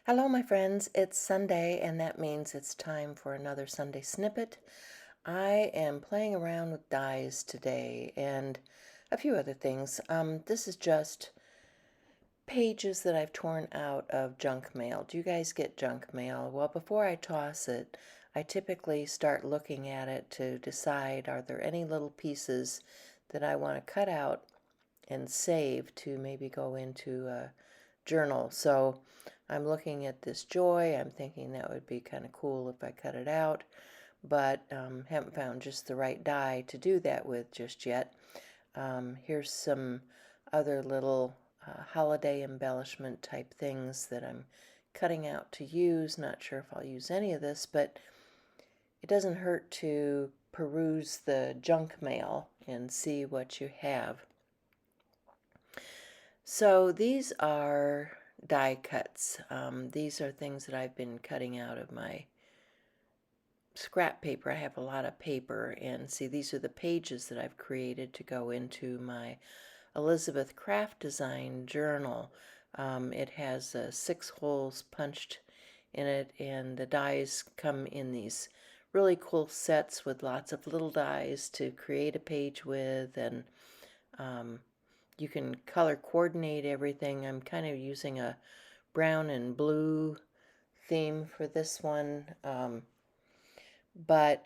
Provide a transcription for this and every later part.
Hello, my friends. It's Sunday, and that means it's time for another Sunday snippet. I am playing around with dies today and a few other things. This is just pages that I've torn out of junk mail. Do you guys get junk mail? Well, before I toss it, I typically start looking at it to decide are there any little pieces that I want to cut out and save to maybe go into a journal. So I'm looking at this joy. I'm thinking that would be kind of cool if I cut it out, but haven't found just the right die to do that with just yet. Here's some other little holiday embellishment type things that I'm cutting out to use. Not sure if I'll use any of this, but it doesn't hurt to peruse the junk mail and see what you have. So these are die cuts. These are things that I've been cutting out of my scrap paper. I have a lot of paper, and see, these are the pages that I've created to go into my Elizabeth Craft Design journal. It has 6 holes punched in it, and the dies come in these really cool sets with lots of little dies to create a page with, and you can color coordinate everything. I'm kind of using a brown and blue theme for this one, but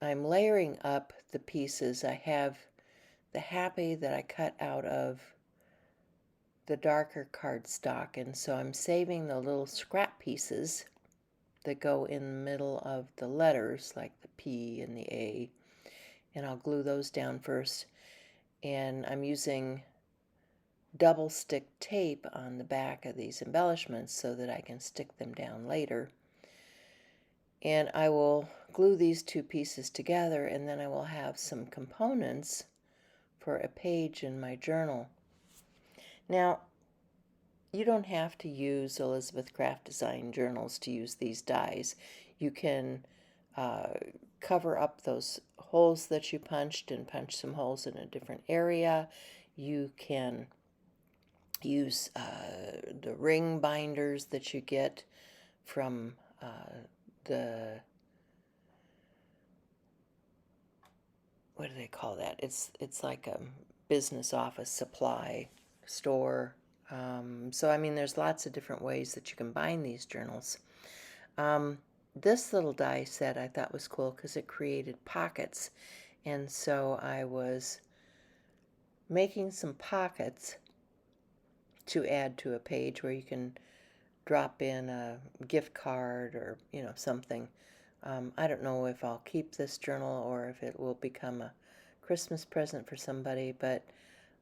I'm layering up the pieces. I have the happy that I cut out of the darker cardstock, and so I'm saving the little scrap pieces that go in the middle of the letters, like the P and the A, and I'll glue those down first. And I'm using double stick tape on the back of these embellishments so that I can stick them down later. And I will glue these two pieces together, and then I will have some components for a page in my journal. Now, you don't have to use Elizabeth Craft Design journals to use these dies. You can cover up those holes that you punched and punch some holes in a different area. You can use the ring binders that you get from the, what do they call that? It's like a business office supply store. So I mean, there's lots of different ways that you can bind these journals. This little die set I thought was cool because it created pockets, and so I was making some pockets to add to a page where you can drop in a gift card or something. I don't know if I'll keep this journal or if it will become a Christmas present for somebody, but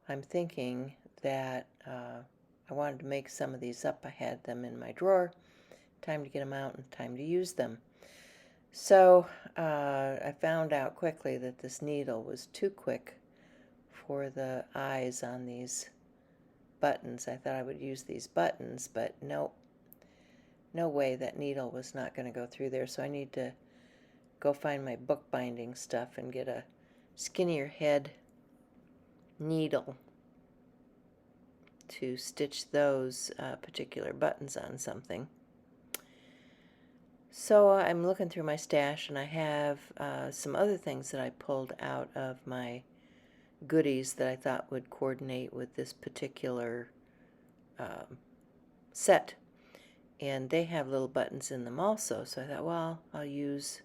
I'm thinking that I wanted to make some of these up. I had them in my drawer. Time to get them out and time to use them. So I found out quickly that this needle was too quick for the eyes on these buttons. I thought I would use these buttons, but nope. No way, that needle was not going to go through there, so I need to go find my bookbinding stuff and get a skinnier head needle to stitch those particular buttons on something. So I'm looking through my stash, and I have some other things that I pulled out of my goodies that I thought would coordinate with this particular set. And they have little buttons in them also, so I thought, well, I'll use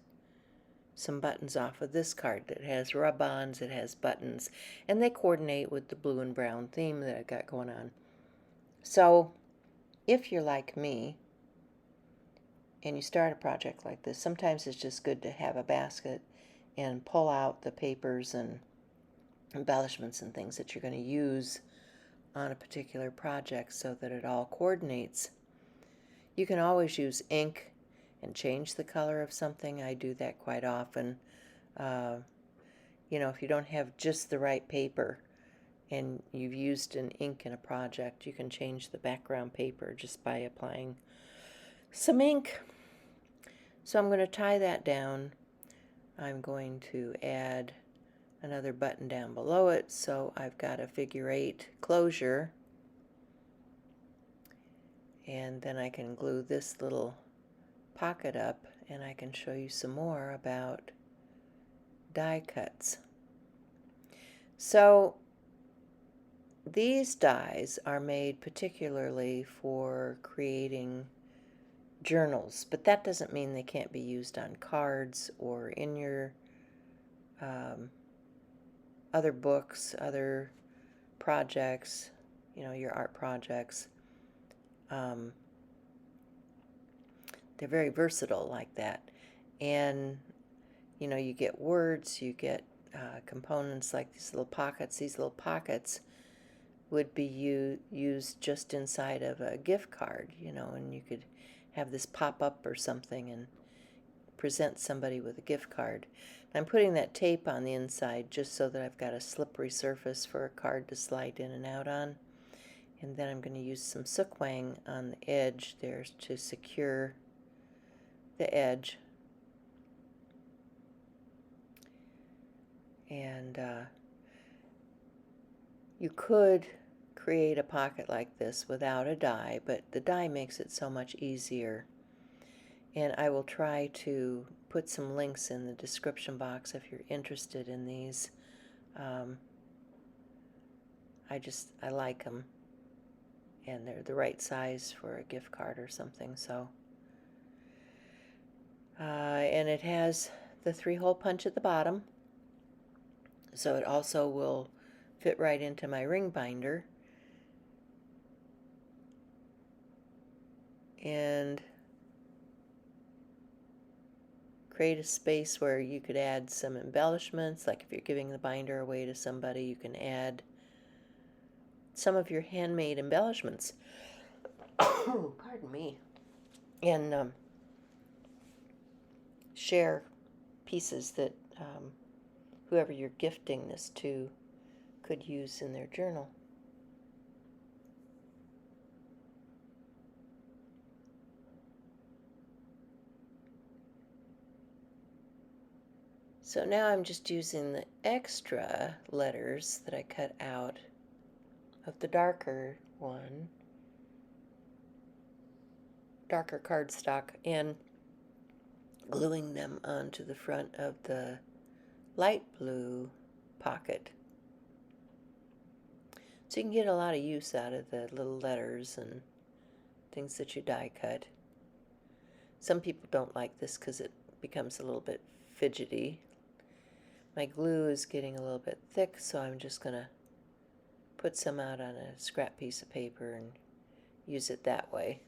some buttons off of this card that has rub-ons, it has buttons, and they coordinate with the blue and brown theme that I've got going on. So if you're like me and you start a project like this, sometimes it's just good to have a basket and pull out the papers and embellishments and things that you're going to use on a particular project so that it all coordinates. You can always use ink and change the color of something. I do that quite often. If you don't have just the right paper and you've used an ink in a project, you can change the background paper just by applying some ink. So I'm going to tie that down. I'm going to add another button down below it, so I've got a figure 8 closure. And then I can glue this little pocket up, and I can show you some more about die cuts. So these dies are made particularly for creating journals, but that doesn't mean they can't be used on cards or in your other books, other projects, your art projects. They're very versatile like that. And, you get words, you get components like these little pockets. These little pockets would be used just inside of a gift card, and you could have this pop up or something and present somebody with a gift card. I'm putting that tape on the inside just so that I've got a slippery surface for a card to slide in and out on. And then I'm going to use some sookwang on the edge there to secure the edge. And you could create a pocket like this without a die, but the die makes it so much easier. And I will try to put some links in the description box if you're interested in these. I like them, and they're the right size for a gift card or something. So, and it has the 3-hole punch at the bottom, so it also will fit right into my ring binder. And create a space where you could add some embellishments, like if you're giving the binder away to somebody, you can add some of your handmade embellishments. Pardon me. And share pieces that whoever you're gifting this to could use in their journal. So now I'm just using the extra letters that I cut out of the darker one, darker cardstock, and gluing them onto the front of the light blue pocket. So you can get a lot of use out of the little letters and things that you die cut. Some people don't like this because it becomes a little bit fidgety. My glue is getting a little bit thick, so I'm just going to put some out on a scrap piece of paper and use it that way.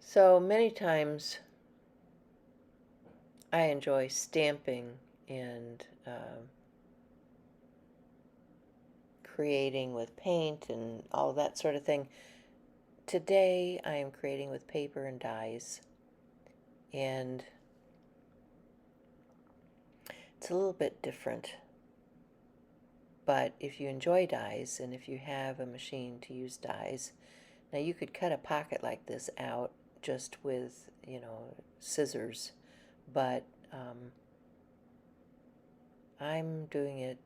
So many times I enjoy stamping and creating with paint and all that sort of thing. Today I am creating with paper and dies, and it's a little bit different. But if you enjoy dies and if you have a machine to use dies, now you could cut a pocket like this out just with, scissors, but I'm doing it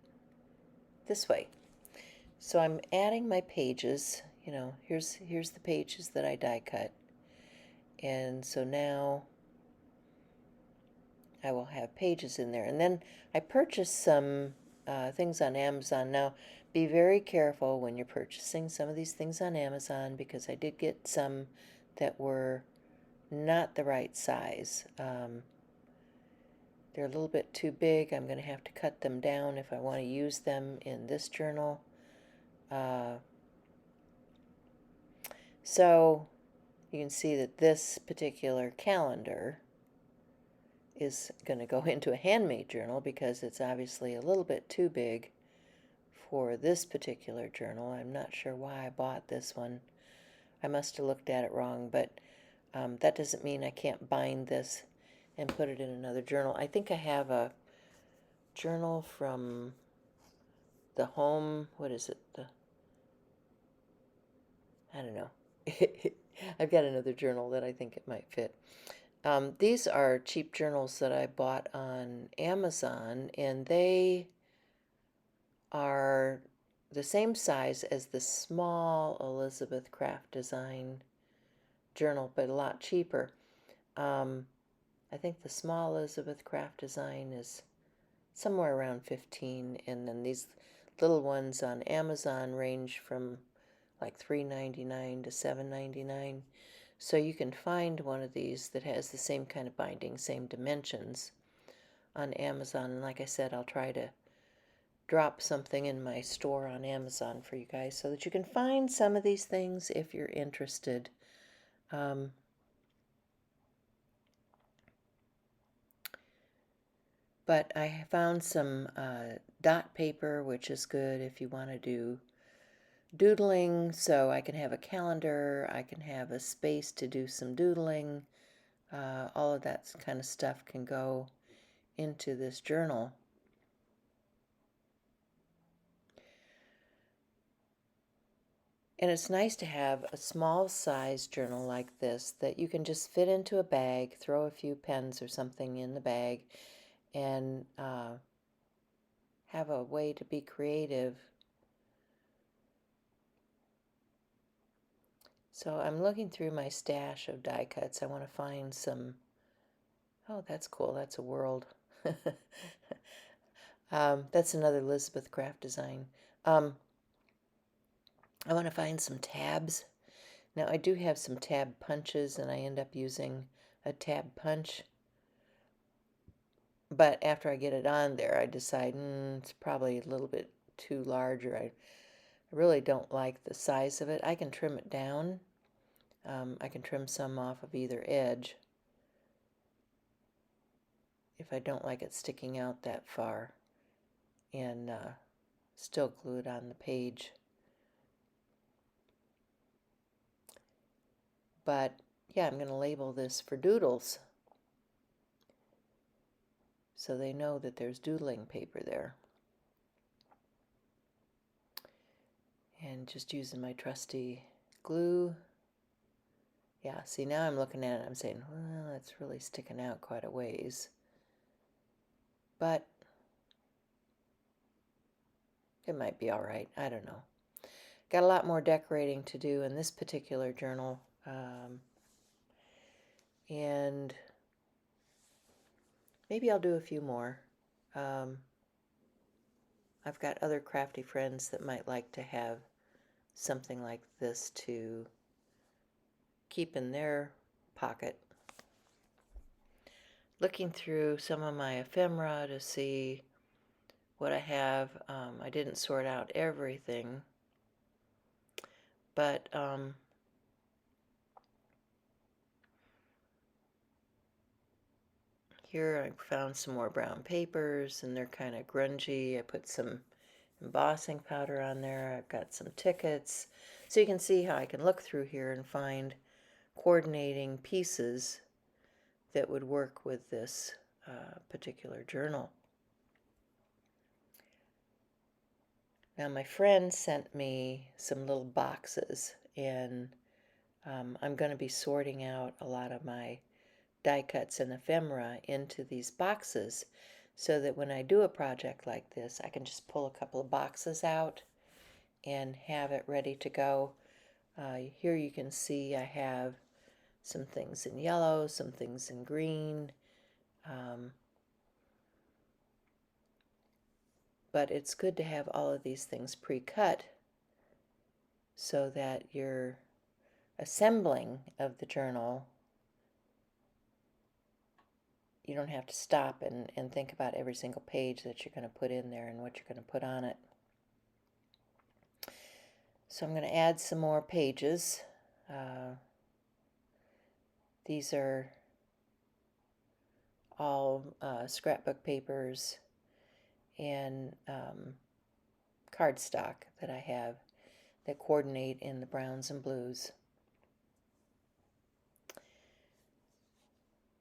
this way. So I'm adding my pages, here's the pages that I die cut. And so now I will have pages in there. And then I purchased some things on Amazon. Now, be very careful when you're purchasing some of these things on Amazon, because I did get some that were not the right size. They're a little bit too big. I'm going to have to cut them down if I want to use them in this journal. So you can see that this particular calendar is going to go into a handmade journal because it's obviously a little bit too big for this particular journal. I'm not sure why I bought this one. I must have looked at it wrong, but that doesn't mean I can't bind this and put it in another journal. I think I have a journal from the home, what is it? I don't know. I've got another journal that I think it might fit. These are cheap journals that I bought on Amazon, and they are the same size as the small Elizabeth Craft Design journal, but a lot cheaper. I think the small Elizabeth Craft Design is somewhere around 15, and then these little ones on Amazon range from like $3.99 to $7.99. So you can find one of these that has the same kind of binding, same dimensions on Amazon. And like I said, I'll try to drop something in my store on Amazon for you guys so that you can find some of these things if you're interested. But I found some dot paper, which is good if you want to do doodling, so I can have a calendar, I can have a space to do some doodling. All of that kind of stuff can go into this journal. And it's nice to have a small size journal like this that you can just fit into a bag, throw a few pens or something in the bag, and have a way to be creative. So I'm looking through my stash of die cuts. I want to find some. Oh, that's cool. That's a world. That's another Elizabeth Craft Design. I want to find some tabs. Now I do have some tab punches, and I end up using a tab punch. But after I get it on there, I decide it's probably a little bit too large, or I really don't like the size of it. I can trim it down. I can trim some off of either edge if I don't like it sticking out that far, and still glue it on the page. But yeah, I'm going to label this for doodles so they know that there's doodling paper there. And just using my trusty glue. Yeah, see, now I'm looking at it, I'm saying, well, that's really sticking out quite a ways. But it might be all right. I don't know. Got a lot more decorating to do in this particular journal. And maybe I'll do a few more. I've got other crafty friends that might like to have something like this to keep in their pocket. Looking through some of my ephemera to see what I have. I didn't sort out everything, but here I found some more brown papers, and they're kind of grungy. I put some embossing powder on there. I've got some tickets. So you can see how I can look through here and find coordinating pieces that would work with this particular journal. Now my friend sent me some little boxes, and I'm going to be sorting out a lot of my die cuts and ephemera into these boxes so that when I do a project like this, I can just pull a couple of boxes out and have it ready to go. Here you can see I have some things in yellow, some things in green, but it's good to have all of these things pre-cut so that your assembling of the journal, you don't have to stop and think about every single page that you're going to put in there and what you're going to put on it. So I'm going to add some more pages. These are all scrapbook papers and cardstock that I have that coordinate in the browns and blues.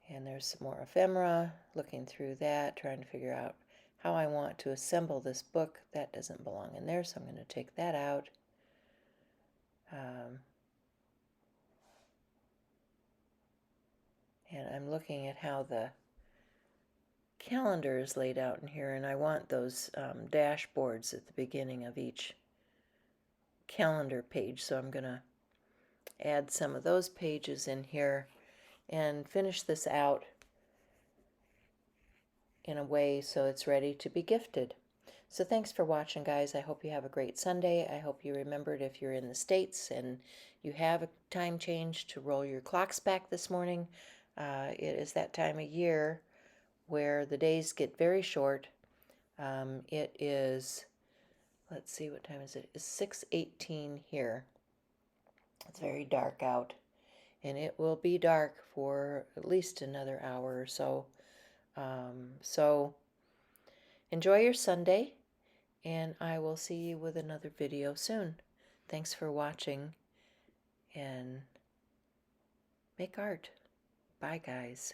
And there's some more ephemera, looking through that, trying to figure out how I want to assemble this book. That doesn't belong in there, so I'm going to take that out. And I'm looking at how the calendar is laid out in here, and I want those dashboards at the beginning of each calendar page, so I'm going to add some of those pages in here and finish this out in a way so it's ready to be gifted. So thanks for watching, guys. I hope you have a great Sunday. I hope you remembered, if you're in the States and you have a time change, to roll your clocks back this morning. It is that time of year where the days get very short. It is, let's see, what time is it? It's 6:18 here. It's very dark out, and it will be dark for at least another hour or so. So enjoy your Sunday, and I will see you with another video soon. Thanks for watching, and make art. Bye, guys.